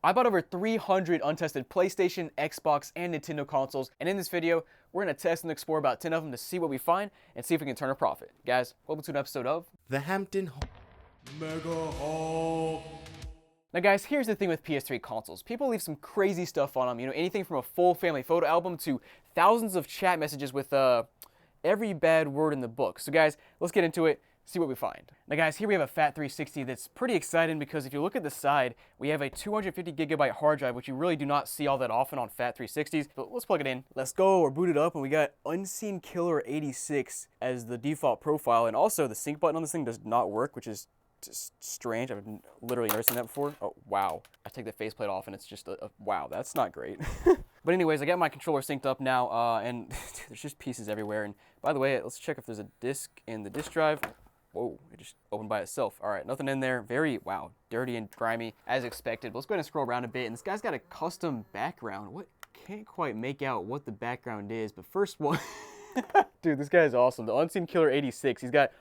I bought over 300 untested PlayStation, Xbox, and Nintendo consoles, and in this video, we're going to test and explore about 10 of them to see what we find and see if we can turn a profit. Guys, welcome to an episode of The Hampton Mega Haul. Now guys, here's the thing with PS3 consoles. People leave some crazy stuff on them, anything from a full family photo album to thousands of chat messages with every bad word in the book. So guys, let's get into it, see what we find. Now guys, here we have a Fat 360 that's pretty exciting because if you look at the side, we have a 250 gigabyte hard drive, which you really do not see all that often on Fat 360s. But let's plug it in. Let's go, we're booted up, and we got Unseen Killer 86 as the default profile, and also the sync button on this thing does not work, which is just strange. I've literally never seen that before. Oh, wow. I take the faceplate off and it's just wow, that's not great. But anyways, I got my controller synced up now, and there's just pieces everywhere. And by the way, let's check if there's a disc in the disk drive. Whoa, it just opened by itself. All right, nothing in there. Very, wow, dirty and grimy as expected. But let's go ahead and scroll around a bit. And this guy's got a custom background. What? Can't quite make out what the background is. But first one, dude, this guy is awesome. The Unseen Killer 86. He's got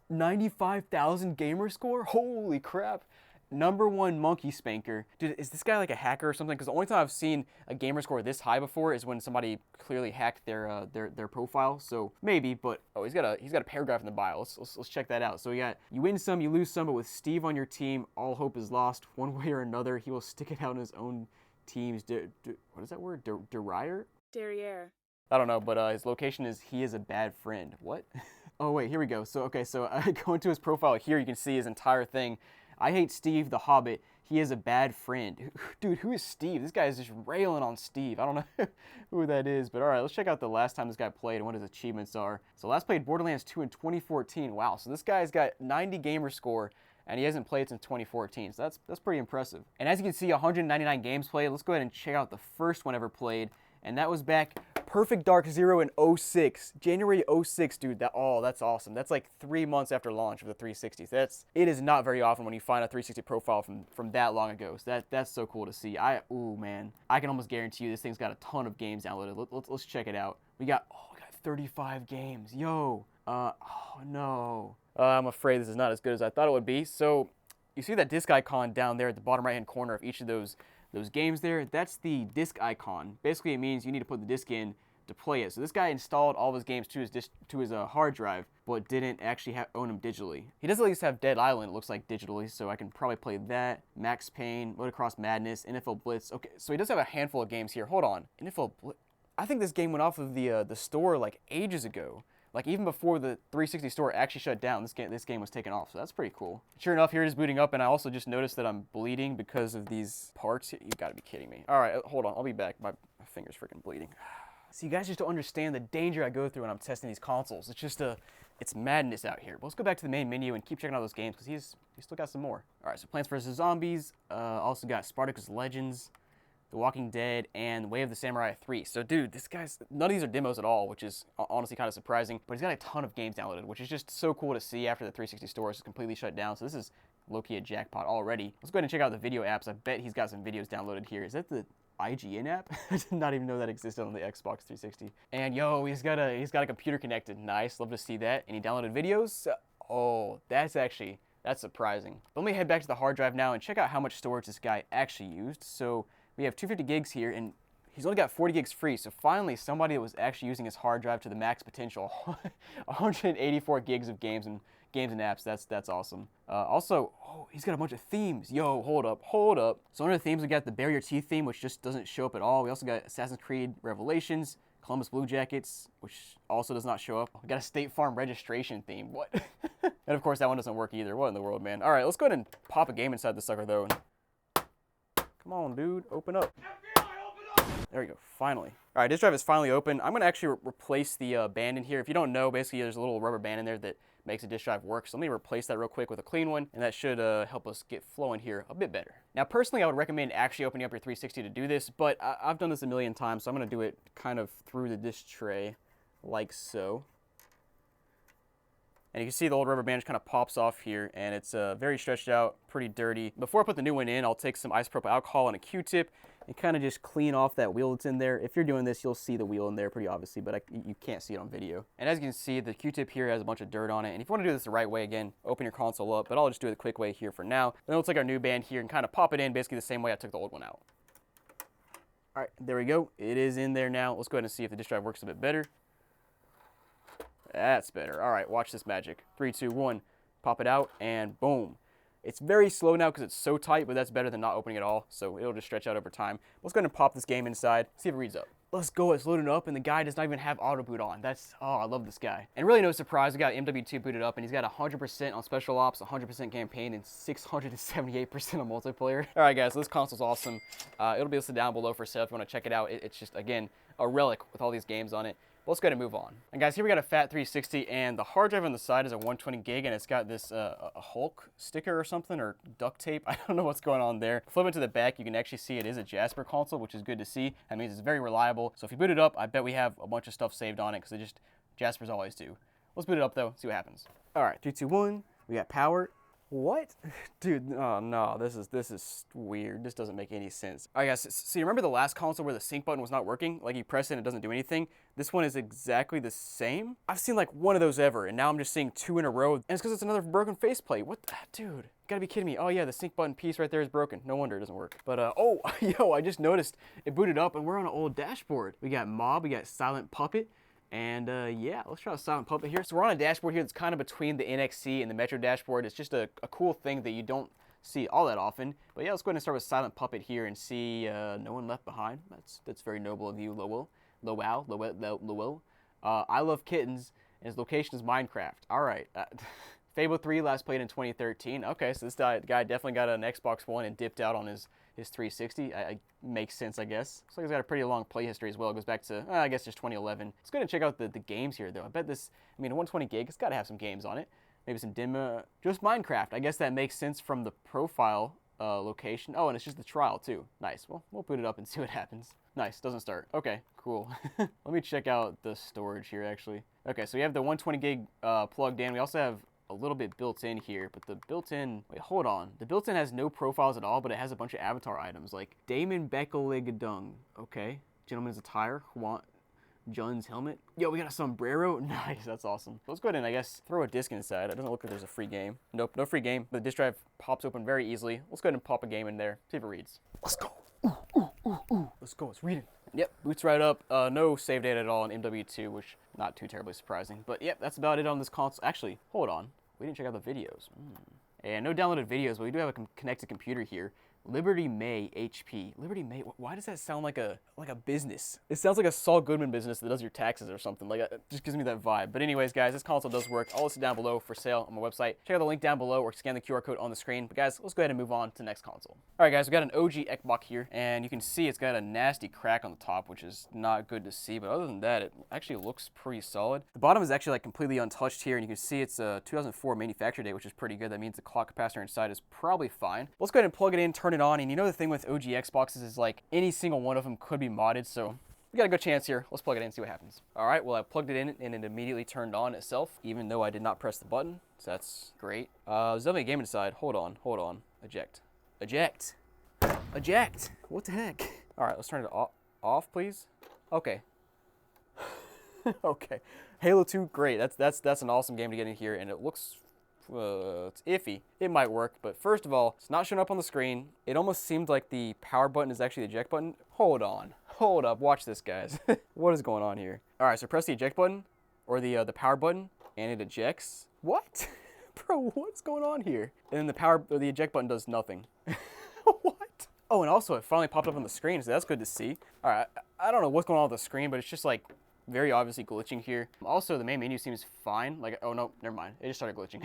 95,000 gamer score? Holy crap. #1 monkey spanker. Dude, is this guy like a hacker or something? Because the only time I've seen a gamer score this high before is when somebody clearly hacked their profile. So maybe, but oh, he's got a paragraph in the bio. Let's check that out. So we got, you win some, you lose some, but with Steve on your team, all hope is lost. One way or another, he will stick it out in his own team's what is that word? Derriere? Derriere. I don't know, but his location is he is a bad friend. What? Oh wait, here we go. So okay, so I go into his profile here. You can see his entire thing. I hate Steve the Hobbit. He is a bad friend. Dude, who is Steve? This guy is just railing on Steve. I don't know who that is, but all right, let's check out the last time this guy played and what his achievements are. So last played Borderlands 2 in 2014. Wow, so this guy's got 90 gamer score and he hasn't played since 2014. So that's pretty impressive. And as you can see, 199 games played. Let's go ahead and check out the first one ever played, and that was back Perfect Dark Zero in 06, January 06, dude. That's awesome. That's like 3 months after launch of the 360s. It is not very often when you find a 360 profile from that long ago. So that's so cool to see. Ooh man, I can almost guarantee you this thing's got a ton of games downloaded. Let's check it out. We got 35 games. Yo, oh no. I'm afraid this is not as good as I thought it would be. So you see that disc icon down there at the bottom right hand corner of each of those games there? That's the disc icon. Basically, it means you need to put the disc in to play it. So this guy installed all of his games to his hard drive, but didn't actually own them digitally. He does at least have Dead Island, it looks like, digitally, so I can probably play that. Max Payne, Motocross Madness, NFL Blitz. Okay, so he does have a handful of games here. Hold on, NFL Blitz. I think this game went off of the store like ages ago. Like even before the 360 store actually shut down, this game was taken off, so that's pretty cool. Sure enough, here it is booting up, and I also just noticed that I'm bleeding because of these parts. You gotta be kidding me. All right, hold on, I'll be back. My finger's freaking bleeding. See, you guys just don't understand the danger I go through when I'm testing these consoles. It's just it's madness out here. But let's go back to the main menu and keep checking out those games because he's still got some more. All right, so Plants vs. Zombies, also got Spartacus Legends, The Walking Dead, and Way of the Samurai 3. So dude, none of these are demos at all, which is honestly kind of surprising, but he's got a ton of games downloaded, which is just so cool to see after the 360 store is completely shut down. So this is low-key a jackpot already. Let's go ahead and check out the video apps. I bet he's got some videos downloaded here. Is that the IGN app? I did not even know that existed on the Xbox 360. And yo, he's got a computer connected. Nice, love to see that. And he downloaded videos. Oh, that's surprising. Let me head back to the hard drive now and check out how much storage this guy actually used. So we have 250 gigs here, and he's only got 40 gigs free. So finally, somebody that was actually using his hard drive to the max potential. 184 gigs of games and apps. That's awesome. Also, he's got a bunch of themes. Yo, hold up. So under the themes, we got the Bare Your Teeth theme, which just doesn't show up at all. We also got Assassin's Creed Revelations, Columbus Blue Jackets, which also does not show up. We got a State Farm registration theme. What? And of course, that one doesn't work either. What in the world, man? All right, let's go ahead and pop a game inside the sucker, though. Come on, dude, open up. FBI, open up! There we go, finally. All right, this drive is finally open. I'm gonna actually replace the band in here. If you don't know, basically there's a little rubber band in there that makes the disk drive work. So let me replace that real quick with a clean one, and that should help us get flowing here a bit better. Now, personally, I would recommend actually opening up your 360 to do this, but I've done this a million times, so I'm gonna do it kind of through the disk tray, like so. And you can see the old rubber band just kind of pops off here, and it's very stretched out, pretty dirty. Before I put the new one in, I'll take some isopropyl alcohol and a Q-tip and kind of just clean off that wheel that's in there. If you're doing this, you'll see the wheel in there pretty obviously, but you can't see it on video. And as you can see, the Q-tip here has a bunch of dirt on it. And if you want to do this the right way, again, open your console up, but I'll just do it the quick way here for now. Then we'll take our new band here and kind of pop it in basically the same way I took the old one out. All right, there we go. It is in there now. Let's go ahead and see if the disk drive works a bit better. That's better. All right, watch this magic. 3, 2, 1. Pop it out, and boom. It's very slow now because it's so tight, but that's better than not opening at all, so it'll just stretch out over time. Let's go ahead and pop this game inside, see if it reads up. Let's go, it's loading up, and the guy does not even have auto boot on. Oh, I love this guy. And really no surprise, we got MW2 booted up, and he's got 100% on special ops, 100% campaign, and 678% on multiplayer. All right, guys, so this console's awesome. It'll be listed down below for sale if you want to check it out. It's just, again, a relic with all these games on it. Let's go ahead and move on. And guys, here we got a Fat 360, and the hard drive on the side is a 120 gig, and it's got this a Hulk sticker or something, or duct tape. I don't know what's going on there. Flip it to the back, you can actually see it is a Jasper console, which is good to see. That means it's very reliable. So if you boot it up, I bet we have a bunch of stuff saved on it, because Jaspers always do. Let's boot it up though, see what happens. All right, 3, 2, 1. We got power. What? Dude, oh no, this is weird. This doesn't make any sense. All right, guys, so you remember the last console where the sync button was not working? Like you press it and it doesn't do anything? This one is exactly the same. I've seen like one of those ever, and now I'm just seeing 2 in a row, and it's because it's another broken faceplate. What the, dude, you gotta be kidding me. Oh yeah, the sync button piece right there is broken. No wonder it doesn't work. But oh, yo, I just noticed it booted up, and we're on an old dashboard. We got Mob, we got Silent Puppet. And yeah, let's try a Silent Puppet here. So we're on a dashboard here that's kind of between the NXC and the Metro dashboard. It's just a cool thing that you don't see all that often. But yeah, let's go ahead and start with Silent Puppet here and see No One Left Behind. That's very noble of you, Lowell. I Love Kittens, and his location is Minecraft. All right. Fable 3 last played in 2013. Okay, so this guy definitely got an Xbox One and dipped out on his 360. Makes sense, I guess. Looks like he's got a pretty long play history as well. It goes back to, I guess, just 2011. Let's go ahead and check out the games here, though. I bet this, 120 gig, it's got to have some games on it. Maybe some just Minecraft. I guess that makes sense from the profile location. Oh, and it's just the trial, too. Nice. Well, we'll boot it up and see what happens. Nice. Doesn't start. Okay, cool. Let me check out the storage here, actually. Okay, so we have the 120 gig plugged in. We also have a little bit built in here, but the built-in, wait, hold on. The built-in has no profiles at all, but it has a bunch of avatar items like Damon Beckeligadung. Okay. Gentleman's attire. Want John's helmet. Yo, we got a sombrero. Nice, that's awesome. Let's go ahead and, I guess, throw a disc inside. It doesn't look like there's a free game. Nope, no free game. But the disc drive pops open very easily. Let's go ahead and pop a game in there. See if it reads. Let's go. Let's go, it's reading. Yep, boots right up. No save data at all in MW2, which not too terribly surprising. But yep, that's about it on this console. Actually, hold on. We didn't check out the videos. And no downloaded videos, but we do have a connected computer here. Liberty May HP. Liberty May, why does that sound like a business? It sounds like a Saul Goodman business that does your taxes or something. Like, it just gives me that vibe. But anyways, guys, this console does work. I'll list it down below for sale on my website. Check out the link down below or scan the QR code on the screen. But guys, let's go ahead and move on to the next console. All right, guys, we got an OG Xbox here, and you can see it's got a nasty crack on the top, which is not good to see. But other than that, it actually looks pretty solid. The bottom is actually like completely untouched here, and you can see it's a 2004 manufacture date, which is pretty good. That means the clock capacitor inside is probably fine. Let's go ahead and plug it in, turn it on, and you know the thing with OG Xboxes is like any single one of them could be modded, so we got a good chance here. Let's plug it in and see what happens. All right, well, I plugged it in and it immediately turned on itself, even though I did not press the button, so that's great. There's definitely a game inside. Hold on. Eject. What the heck? All right, let's turn it off, please. Okay. Okay. Halo 2, great. That's an awesome game to get in here, and it looks it's iffy. It might work, but first of all, it's not showing up on the screen. It almost seemed like the power button is actually the eject button. Hold up, watch this, guys. What is going on here? All right, so press the eject button or the power button, and it ejects. What? Bro, what's going on here? And then the power or the eject button does nothing. What? Oh, and also it finally popped up on the screen, so that's good to see. All right, I don't know what's going on with the screen, but it's just like very obviously glitching here. Also, the main menu seems fine. Like, oh no, never mind. It just started glitching.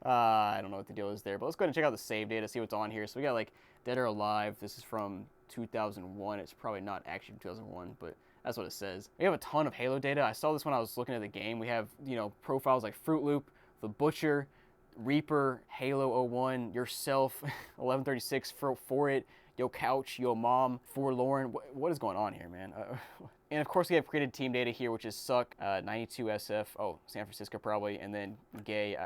I don't know what the deal is there, but let's go ahead and check out the save data, see what's on here. So we got like Dead or Alive. This is from 2001. It's probably not actually 2001, but that's what it says. We have a ton of Halo data. I saw this when I was looking at the game. We have, profiles like Fruit Loop, The Butcher, Reaper, Halo 01, yourself, 1136 for it, Yo couch, yo mom, forlorn. What is going on here, man? And of course we have created team data here, which is suck, 92 SF, oh, San Francisco probably, and then gay.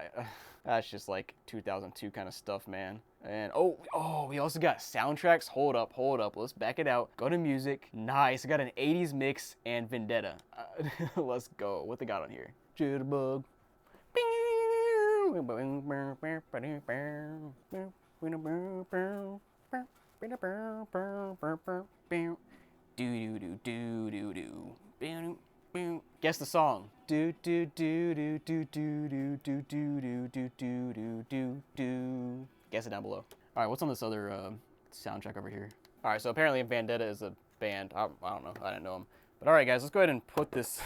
That's just like 2002 kind of stuff, man. And oh, we also got soundtracks. Hold up. Let's back it out. Go to music. Nice. I got an 80s mix and Vendetta. Let's go. What they got on here? Jitterbug. Guess the song. Do do do do do do do do do do do do do do. Guess it down below. All right, what's on this other soundtrack over here? All right, so apparently Vendetta is a band. I don't know. I didn't know them. But all right, guys, let's go ahead and put this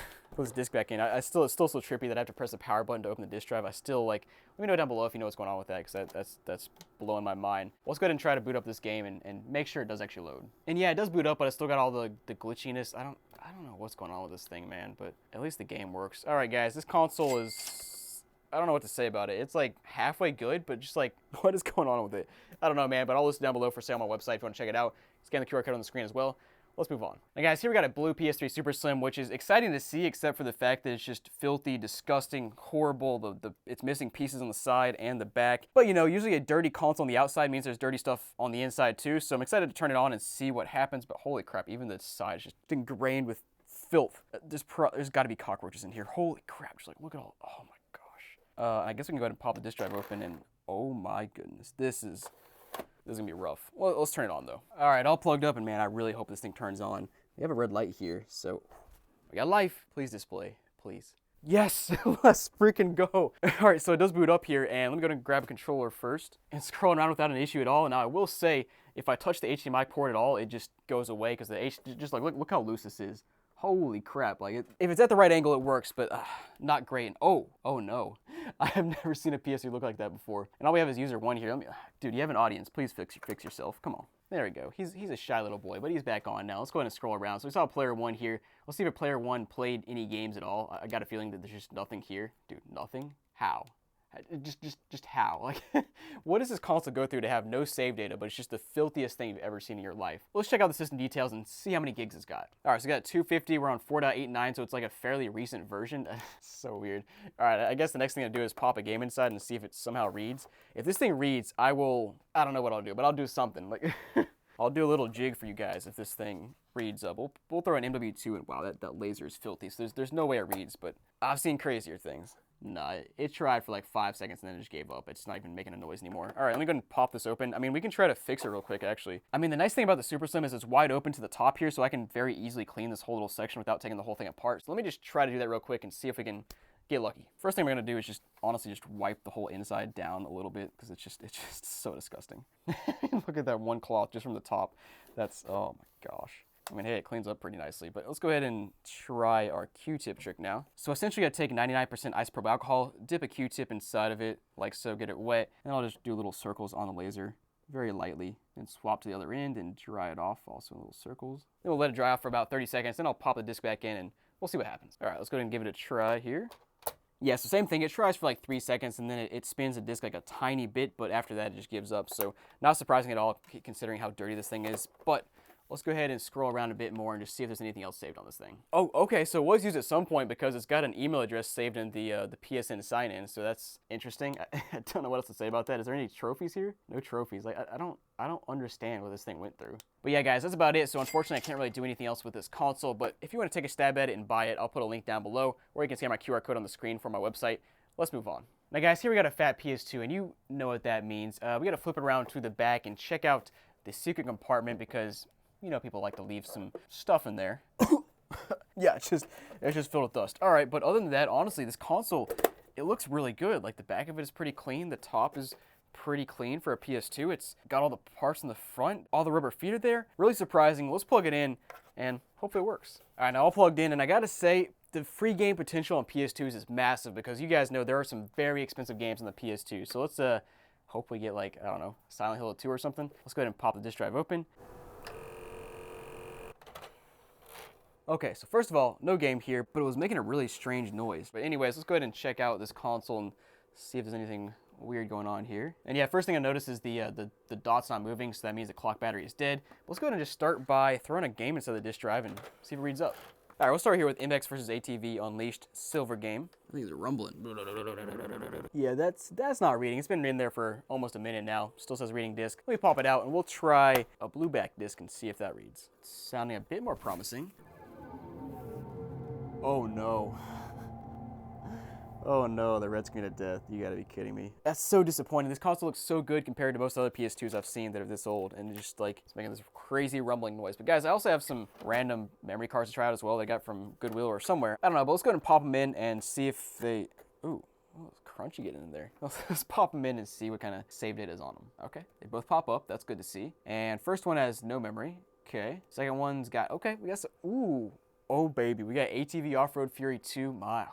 disc back in. It's still so trippy that I have to press the power button to open the disc drive. I still like. Let me know down below if you know what's going on with that, because that's blowing my mind. Let's go ahead and try to boot up this game and make sure it does actually load. And yeah, it does boot up, but it's still got all the glitchiness. I don't know what's going on with this thing, man. But at least the game works. All right, guys, this console is. I don't know what to say about it. It's like halfway good, but just like, what is going on with it? I don't know, man, but I'll list down below for sale on my website if you want to check it out. Scan the QR code on the screen as well. Let's move on. Now guys, here we got a blue PS3 Super Slim, which is exciting to see, except for the fact that it's just filthy, disgusting, horrible. It's missing pieces on the side and the back. But you know, usually a dirty console on the outside means there's dirty stuff on the inside too. So I'm excited to turn it on and see what happens. But holy crap, even the side is just ingrained with filth. There's got to be cockroaches in here. Holy crap, just like look at all, oh my gosh. I guess we can go ahead and pop the disk drive open and oh my goodness, this is gonna be rough. Well, let's turn it on though. All right, all plugged up, and man, I really hope this thing turns on. We have a red light here, so we got life. Please display, please. Yes, let's freaking go. All right, so it does boot up here, and let me go and grab a controller first and scroll around without an issue at all. Now I will say, if I touch the HDMI port at all, it just goes away because just like look how loose this is. Holy crap, like if it's at the right angle, it works, but not great. And oh no, I have never seen a PS3 look like that before. And all we have is user 1 here. Dude, you have an audience. Please fix yourself. Come on. There we go. He's a shy little boy, but he's back on now. Let's go ahead and scroll around. So we saw player 1 here. Let's see if player 1 played any games at all. I got a feeling that there's just nothing here. Dude, nothing? How? Just how? Like, what does this console go through to have no save data, but it's just the filthiest thing you've ever seen in your life? Let's check out the system details and see how many gigs it's got. All right, so we got 250. We're on 4.89, so it's like a fairly recent version. So weird. All right, I guess the next thing to do is pop a game inside and see if it somehow reads. If this thing reads, I don't know what I'll do, but I'll do something. Like, I'll do a little jig for you guys if this thing reads up. We'll throw an MW2 and wow, that laser is filthy. So there's no way it reads, but I've seen crazier things. Nah, it tried for like 5 seconds and then it just gave up. It's not even making a noise anymore. All right, let me go and pop this open. I mean, we can try to fix it real quick, actually. I mean, the nice thing about the Super Slim is it's wide open to the top here, so I can very easily clean this whole little section without taking the whole thing apart. So let me just try to do that real quick and see if we can get lucky. First thing I'm gonna do is honestly wipe the whole inside down a little bit because it's just so disgusting. Look at that one cloth just from the top. That's, oh my gosh. I mean, hey, it cleans up pretty nicely, but let's go ahead and try our Q-tip trick now. So essentially I take 99% isopropyl alcohol, dip a Q-tip inside of it, like so, get it wet, and I'll just do little circles on the laser very lightly, and swap to the other end and dry it off, also little circles. Then we'll let it dry off for about 30 seconds, then I'll pop the disc back in and we'll see what happens. All right, let's go ahead and give it a try here. Yeah, so same thing, it tries for like 3 seconds and then it spins the disc like a tiny bit, but after that it just gives up. So not surprising at all considering how dirty this thing is, but let's go ahead and scroll around a bit more and just see if there's anything else saved on this thing. Oh, okay, so it was used at some point because it's got an email address saved in the PSN sign-in, so that's interesting. I don't know what else to say about that. Is there any trophies here? No trophies. Like, I don't understand what this thing went through. But yeah, guys, that's about it. So unfortunately, I can't really do anything else with this console, but if you want to take a stab at it and buy it, I'll put a link down below, or you can scan my QR code on the screen for my website. Let's move on. Now, guys, here we got a fat PS2, and you know what that means. We got to flip it around to the back and check out the secret compartment because you know people like to leave some stuff in there. Yeah, it's just filled with dust. All right, but other than that, honestly, this console, it looks really good. Like the back of it is pretty clean. The top is pretty clean for a PS2. It's got all the parts in the front. All the rubber feet are there. Really surprising. Let's plug it in and hopefully it works. All right, now all plugged in, and I gotta say, the free game potential on PS2s is massive because you guys know there are some very expensive games on the PS2. So let's hopefully get like, I don't know, Silent Hill 2 or something. Let's go ahead and pop the disk drive open. Okay, so first of all, no game here, but it was making a really strange noise. But anyways, let's go ahead and check out this console and see if there's anything weird going on here. And yeah, first thing I notice is the dot's not moving, so that means the clock battery is dead. Let's go ahead and just start by throwing a game inside the disk drive and see if it reads up. All right, we'll start here with Index versus ATV Unleashed Silver Game. I think it's rumbling. Yeah, that's not reading. It's been in there for almost a minute now. Still says reading disk. Let me pop it out and we'll try a blueback disk and see if that reads. It's sounding a bit more promising. Oh no. Oh no, the red screen of death. You gotta be kidding me. That's so disappointing. This console looks so good compared to most other PS2s I've seen that are this old, and just like, it's making this crazy rumbling noise. But guys, I also have some random memory cards to try out as well that I got from Goodwill or somewhere. I don't know, but let's go ahead and pop them in and see if they, ooh. Oh, it's crunchy getting in there. Let's pop them in and see what kind of save data is on them. Okay, they both pop up. That's good to see. And first one has no memory. Okay. Second one's got, okay, we got some, ooh. Oh baby, we got ATV Off-Road Fury 2. My,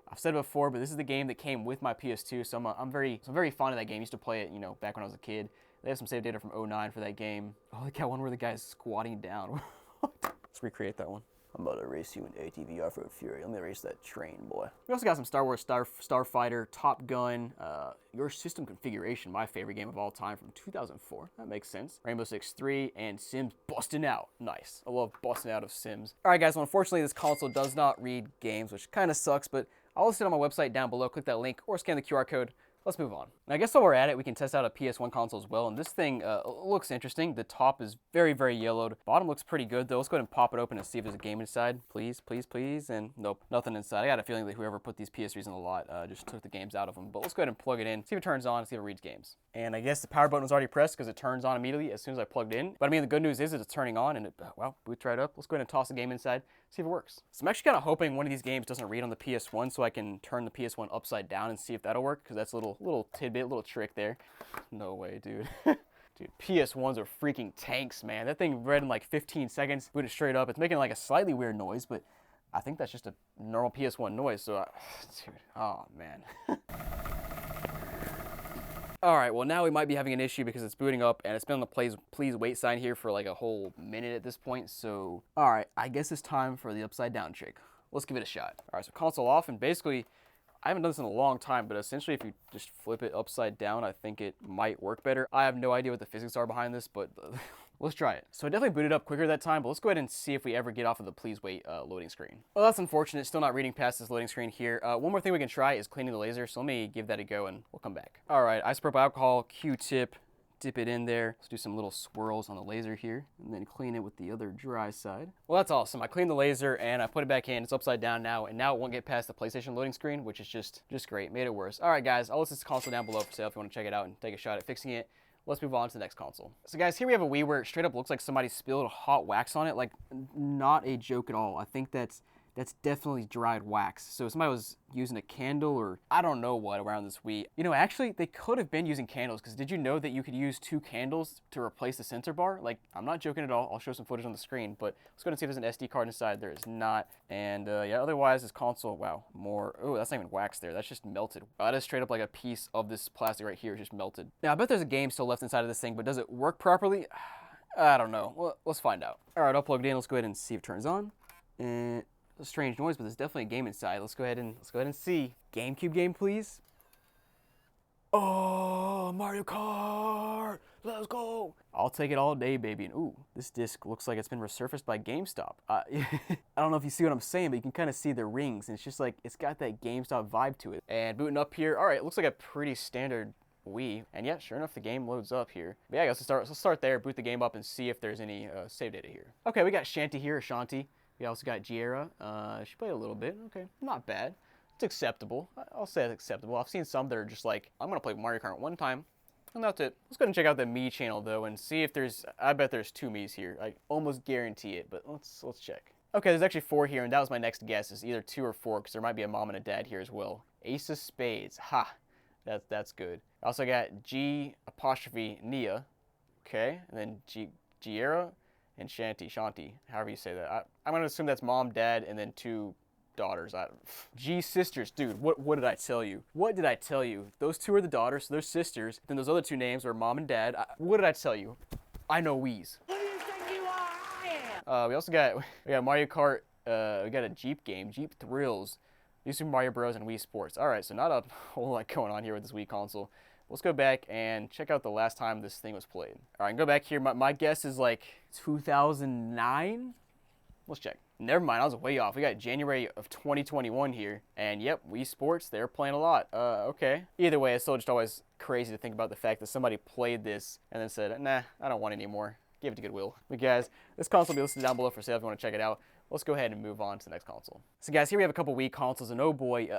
I've said it before, but this is the game that came with my PS2, so I'm very fond of that game. I used to play it, you know, back when I was a kid. They have some save data from 09 for that game. Oh, they got one where the guy's squatting down. Let's recreate that one. I'm about to race you in ATV Off-Road Fury. Let me race that train, boy. We also got some Star Wars Starfighter, Top Gun, Your System Configuration, my favorite game of all time from 2004. That makes sense. Rainbow Six 3, and Sims busting out. Nice. I love busting out of Sims. All right, guys, well, unfortunately, this console does not read games, which kind of sucks, but I'll list it on my website down below. Click that link or scan the QR code. Let's move on. And I guess while we're at it, we can test out a PS1 console as well. And this thing looks interesting. The top is very, very yellowed. Bottom looks pretty good though. Let's go ahead and pop it open and see if there's a game inside. Please, please, please. And nope, nothing inside. I got a feeling that whoever put these PS3s in the lot just took the games out of them. But let's go ahead and plug it in, see if it turns on, see if it reads games. And I guess the power button was already pressed because it turns on immediately as soon as I plugged in. But I mean, the good news is it's turning on and it, well, boots right up. Let's go ahead and toss the game inside, see if it works. So I'm actually kind of hoping one of these games doesn't read on the PS1 so I can turn the PS1 upside down and see if that'll work, because that's a little tidbit, little trick there. No way, dude. Dude, PS1s are freaking tanks, man. That thing read in like 15 seconds, booted straight up. It's making like a slightly weird noise, but I think that's just a normal PS1 noise, so dude, oh man. All right, well now we might be having an issue because it's booting up and it's been on the please wait sign here for like a whole minute at this point. So, all right, I guess it's time for the upside down trick. Let's give it a shot. All right, so console off, and basically, I haven't done this in a long time, but essentially if you just flip it upside down, I think it might work better. I have no idea what the physics are behind this, but let's try it. So I definitely booted up quicker that time, but let's go ahead and see if we ever get off of the please wait loading screen. Well, that's unfortunate. Still not reading past this loading screen here. One more thing we can try is cleaning the laser, so let me give that a go and we'll come back. All right, isopropyl alcohol, Q-tip, dip it in there. Let's do some little swirls on the laser here and then clean it with the other dry side. Well, that's awesome. I cleaned the laser and I put it back in. It's upside down now, and now it won't get past the PlayStation loading screen, which is just great. Made it worse. All right, guys, I'll list this console down below for sale if you want to check it out and take a shot at fixing it. Let's move on to the next console. So guys, here we have a Wii where it straight up looks like somebody spilled hot wax on it. Like, not a joke at all. I think that's definitely dried wax. So somebody was using a candle or I don't know what around this Wii. You know, actually, they could have been using candles, because did you know that you could use 2 candles to replace the sensor bar? Like, I'm not joking at all. I'll show some footage on the screen, but let's go and see if there's an SD card inside. There is not. And yeah, otherwise, this console, wow, more. Oh, that's not even wax there. That's just melted. That is straight up like a piece of this plastic right here just melted. Now, I bet there's a game still left inside of this thing, but does it work properly? I don't know. Well, let's find out. All right, I'll plug it in. Let's go ahead and see if it turns on. And a strange noise, but there's definitely a game inside. Let's go ahead and see. GameCube game, please. Oh, Mario Kart! Let's go! I'll take it all day, baby. And ooh, this disc looks like it's been resurfaced by GameStop. I don't know if you see what I'm saying, but you can kind of see the rings, and it's just like, it's got that GameStop vibe to it. And booting up here, all right, it looks like a pretty standard Wii. And yeah, sure enough, the game loads up here. But yeah, I guess let's start there, boot the game up, and see if there's any save data here. Okay, we got Shanty here, or Shanty. We also got Giera. She played a little bit. Okay, not bad. It's acceptable. I'll say it's acceptable. I've seen some that are just like, I'm going to play Mario Kart one time, and that's it. Let's go ahead and check out the Mii channel, though, and see if there's, I bet there's 2 Miis here. I almost guarantee it, but let's check. Okay, there's actually 4 here, and that was my next guess. It's either 2 or 4, because there might be a mom and a dad here as well. Ace of Spades. Ha! That's good. I also got G apostrophe Nia. Okay, and then Giera and Shanty, however you say that. I'm going to assume that's mom, dad, and then 2 daughters. G sisters, dude, what did I tell you? What did I tell you? Those 2 are the daughters, so they're sisters. Then those other 2 names are mom and dad. What did I tell you? I know Wii's. Who do you think you are? I am. We also got Mario Kart. We got a Jeep game, Jeep Thrills, New Super Mario Bros. And Wii Sports. All right, so not a whole lot going on here with this Wii console. Let's go back and check out the last time this thing was played. All right, go back here. My guess is like 2009. Let's check. Never mind, I was way off. We got January of 2021 here. And yep, Wii Sports, they're playing a lot. Okay. Either way, it's still just always crazy to think about the fact that somebody played this and then said, nah, I don't want it anymore. Give it to Goodwill. But guys, this console will be listed down below for sale if you want to check it out. Let's go ahead and move on to the next console. So guys, here we have a couple Wii consoles, and oh boy,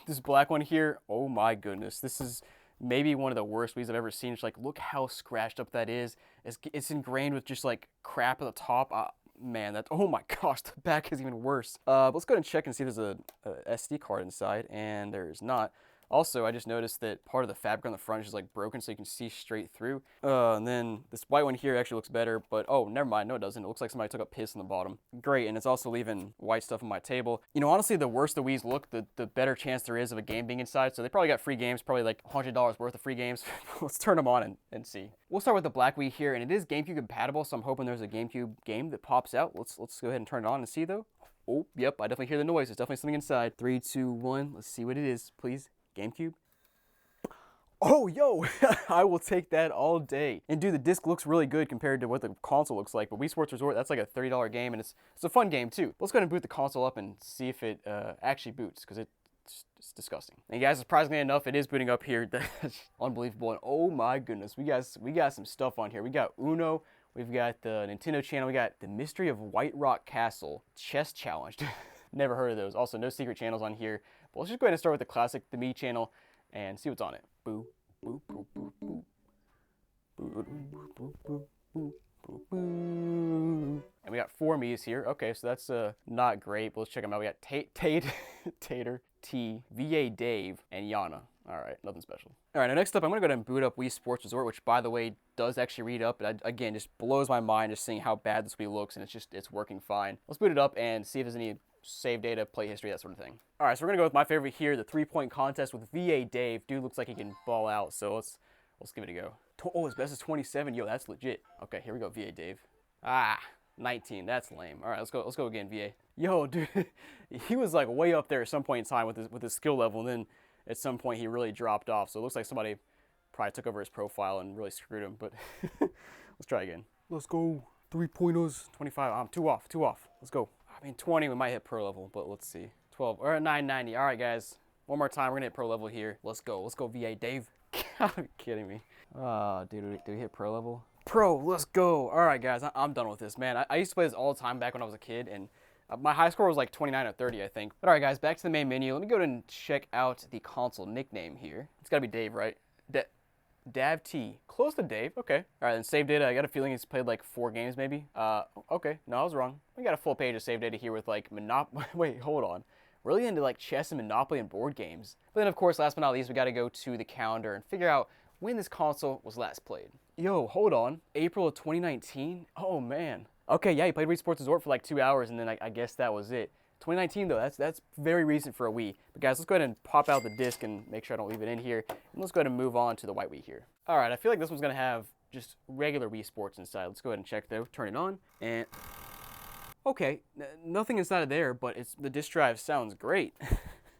this black one here, oh my goodness. This is maybe one of the worst Wiis I've ever seen. It's like, look how scratched up that is. It's ingrained with just like crap at the top. Man, that, oh my gosh, the back is even worse. Let's go ahead and check and see if there's a SD card inside, and there's not. Also, I just noticed that part of the fabric on the front is just like broken so you can see straight through. And then this white one here actually looks better, but oh, never mind. No, it doesn't. It looks like somebody took a piss on the bottom. Great, and it's also leaving white stuff on my table. You know, honestly, the worse the Wiis look, the better chance there is of a game being inside. So they probably got free games, probably like $100 worth of free games. Let's turn them on and see. We'll start with the black Wii here, and it is GameCube compatible, so I'm hoping there's a GameCube game that pops out. Let's go ahead and turn it on and see, though. Oh, yep, I definitely hear the noise. There's definitely something inside. 3, 2, 1. Let's see what it is, please. GameCube. Oh, yo, I will take that all day. And dude, the disc looks really good compared to what the console looks like, but Wii Sports Resort, that's like a $30 game, and it's a fun game too. Let's go ahead and boot the console up and see if it actually boots, because it's disgusting. And guys, surprisingly enough, it is booting up here. That's unbelievable. And oh my goodness, we got some stuff on here. We got Uno, we've got the Nintendo channel, we got the Mystery of White Rock Castle, Chess Challenge. Never heard of those. Also, no secret channels on here. But let's just go ahead and start with the classic, the Me channel, and see what's on it. Boo, boo, boo, boo, boo. Boo, boo, boo, boo, boo, boo, boo. And we got 4 Mii's here. Okay, so that's not great, but let's check them out. We got Tater, T, VA Dave, and Yana. All right, nothing special. All right, now next up, I'm gonna go ahead and boot up Wii Sports Resort, which, by the way, does actually read up. But again, just blows my mind just seeing how bad this Wii looks, and it's working fine. Let's boot it up and see if there's any save data, play history, that sort of thing. All right, so we're gonna go with my favorite here, the 3-point contest with VA Dave. Dude looks like he can ball out, so let's give it a go. Oh, his best is 27. Yo, that's legit. Okay, here we go, VA Dave. 19. That's lame. All right, let's go again, VA. Yo, dude, he was like way up there at some point in time with his skill level, and then at some point he really dropped off. So it looks like somebody probably took over his profile and really screwed him. But let's try again. Let's go. 3-pointers. 25. I'm too off. Let's go. I mean, 20, we might hit pro level, but let's see. 12 or 990. All right, guys. One more time. We're gonna hit pro level here. Let's go. Let's go, VA Dave. Gotta be kidding me. Oh, dude, did we hit pro level? Pro, let's go. All right, guys, I'm done with this, man. I used to play this all the time back when I was a kid, and my high score was like 29 or 30, I think. But all right, guys, back to the main menu. Let me go ahead and check out the console nickname here. It's gotta be Dave, right? Dav T. Close to Dave. Okay. All right, then save data. I got a feeling he's played like 4 games maybe. Okay. No, I was wrong. We got a full page of save data here with like Wait, hold on. Really into like chess and Monopoly and board games. But then, of course, last but not least, we got to go to the calendar and figure out when this console was last played. Yo, hold on. April of 2019? Oh, man. Okay, yeah, he played Wii Sports Resort for like 2 hours, and then I guess that was it. 2019, though, that's very recent for a Wii. But guys, let's go ahead and pop out the disc and make sure I don't leave it in here. And let's go ahead and move on to the white Wii here. All right, I feel like this one's going to have just regular Wii Sports inside. Let's go ahead and check, though. Turn it on. And okay, nothing inside of there, but the disk drive sounds great.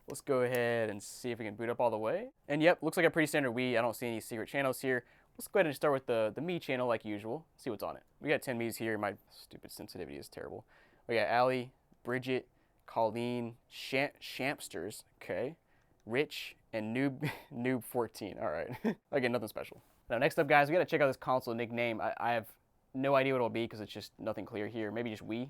Let's go ahead and see if we can boot up all the way. And yep, looks like a pretty standard Wii. I don't see any secret channels here. Let's go ahead and start with the Me channel like usual. See what's on it. We got 10 Mii's here. My stupid sensitivity is terrible. We got Allie, Bridget, Colleen, Shampsters, okay, Rich, and Noob 14. All right. Again, nothing special. Now, next up, guys, we got to check out this console nickname. I have no idea what it'll be because it's just nothing clear here. Maybe just Wii.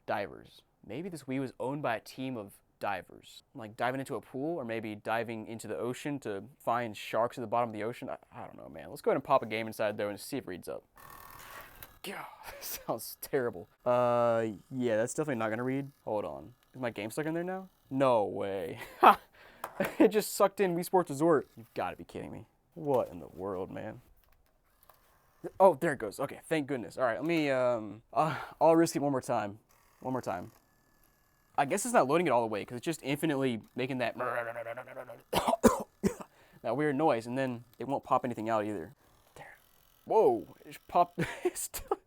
Divers. Maybe this Wii was owned by a team of divers. Like diving into a pool, or maybe diving into the ocean to find sharks at the bottom of the ocean. I don't know, man. Let's go ahead and pop a game inside there and see if it reads up. God, sounds terrible. Yeah, that's definitely not gonna read. Hold on. Is my game stuck in there now? No way. It just sucked in Wii Sports Resort. You've got to be kidding me. What in the world, man? Oh, there it goes. Okay, thank goodness. All right, let me, I'll risk it one more time. I guess it's not loading it all the way because it's just infinitely making that that weird noise, and then it won't pop anything out either. There. Whoa, it just popped.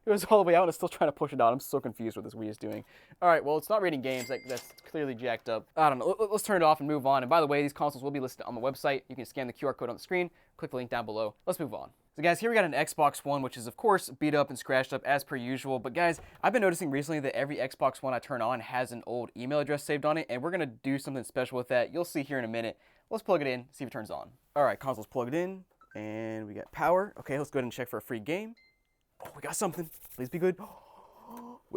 It was all the way out and it's still trying to push it out. I'm so confused what this Wii is doing. All right, well, it's not rating games. That's clearly jacked up. I don't know. Let's turn it off and move on. And by the way, these consoles will be listed on the website. You can scan the QR code on the screen, click the link down below. Let's move on. So guys, here we got an Xbox One, which is of course beat up and scratched up as per usual. But guys, I've been noticing recently that every Xbox One I turn on has an old email address saved on it, and we're gonna do something special with that. You'll see here in a minute. Let's plug it in, see if it turns on. All right, console's plugged in, and we got power. Okay, let's go ahead and check for a free game. Oh, we got something. Please be good.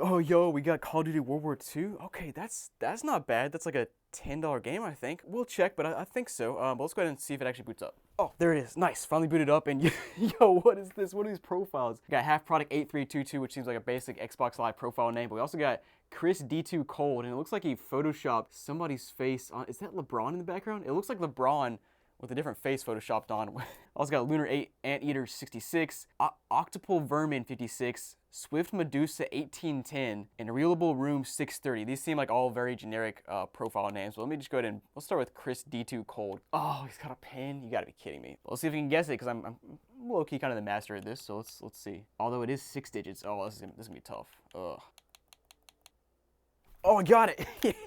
Oh, yo, we got Call of Duty World War II. Okay, that's not bad. That's like a $10 game, I think. We'll check, but I think so. But let's go ahead and see if it actually boots up. Oh, there it is. Nice. Finally booted up. And yo, what is this? What are these profiles? We got Half Product 8322, which seems like a basic Xbox Live profile name. But we also got Chris D2 Cold, and it looks like he photoshopped somebody's face on. Is that LeBron in the background? It looks like LeBron with a different face photoshopped on. Also got Lunar 8 Anteater 66, Octopal Vermin 56, Swift Medusa 1810, and Reelable Room 630. These seem like all very generic profile names, but let me just go ahead and let's start with Chris D2 Cold. Oh, he's got a pen? You gotta be kidding me. Let's see if we can guess it, because I'm low-key kind of the master at this, so let's see. Although it is 6 digits. Oh, this is gonna be tough. Ugh. Oh, I got it!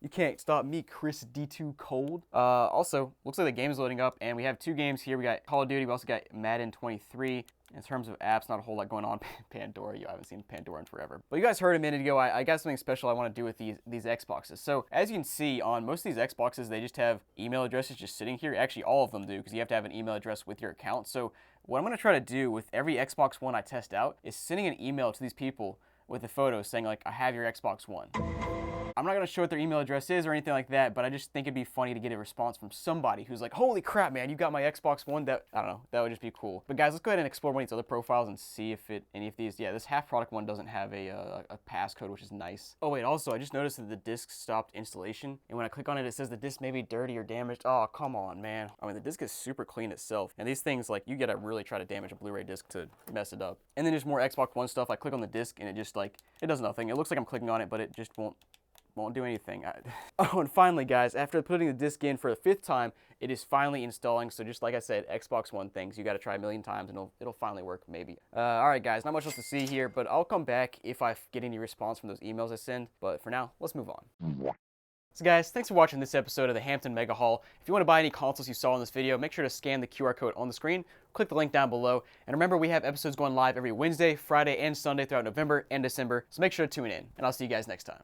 You can't stop me, Chris D2 Cold. Also, looks like the game is loading up, and we have 2 games here. We got Call of Duty, we also got Madden 23. In terms of apps, not a whole lot going on. Pandora, I haven't seen Pandora in forever. But you guys heard a minute ago, I got something special I want to do with these Xboxes. So, as you can see, on most of these Xboxes, they just have email addresses just sitting here. Actually, all of them do, because you have to have an email address with your account. So, what I'm going to try to do with every Xbox One I test out is sending an email to these people with a photo saying, like, I have your Xbox One. I'm not going to show what their email address is or anything like that, but I just think it'd be funny to get a response from somebody who's like, holy crap, man, you got my Xbox One. That, I don't know, that would just be cool. But guys, let's go ahead and explore one of these other profiles and see if any of these, yeah, this Half Product one doesn't have a passcode, which is nice. Oh wait, also, I just noticed that the disc stopped installation, and when I click on it, it says the disc may be dirty or damaged. Oh, come on, man. I mean, the disc is super clean itself, and these things, like, you gotta really try to damage a Blu-ray disc to mess it up. And then there's more Xbox One stuff. I click on the disc, and it just, like, it does nothing. It looks like I'm clicking on it, but it just won't do anything. Oh, and finally, guys, after putting the disc in for the 5th time, it is finally installing. So just like I said, Xbox One things, you got to try a million times, and it'll finally work, maybe. All right, guys, not much else to see here, but I'll come back if I get any response from those emails I send. But for now, let's move on. So guys, thanks for watching this episode of the Hampton Mega Haul. If you want to buy any consoles you saw in this video, make sure to scan the QR code on the screen, click the link down below, and remember, we have episodes going live every Wednesday, Friday, and Sunday throughout November and December, so make sure to tune in, and I'll see you guys next time.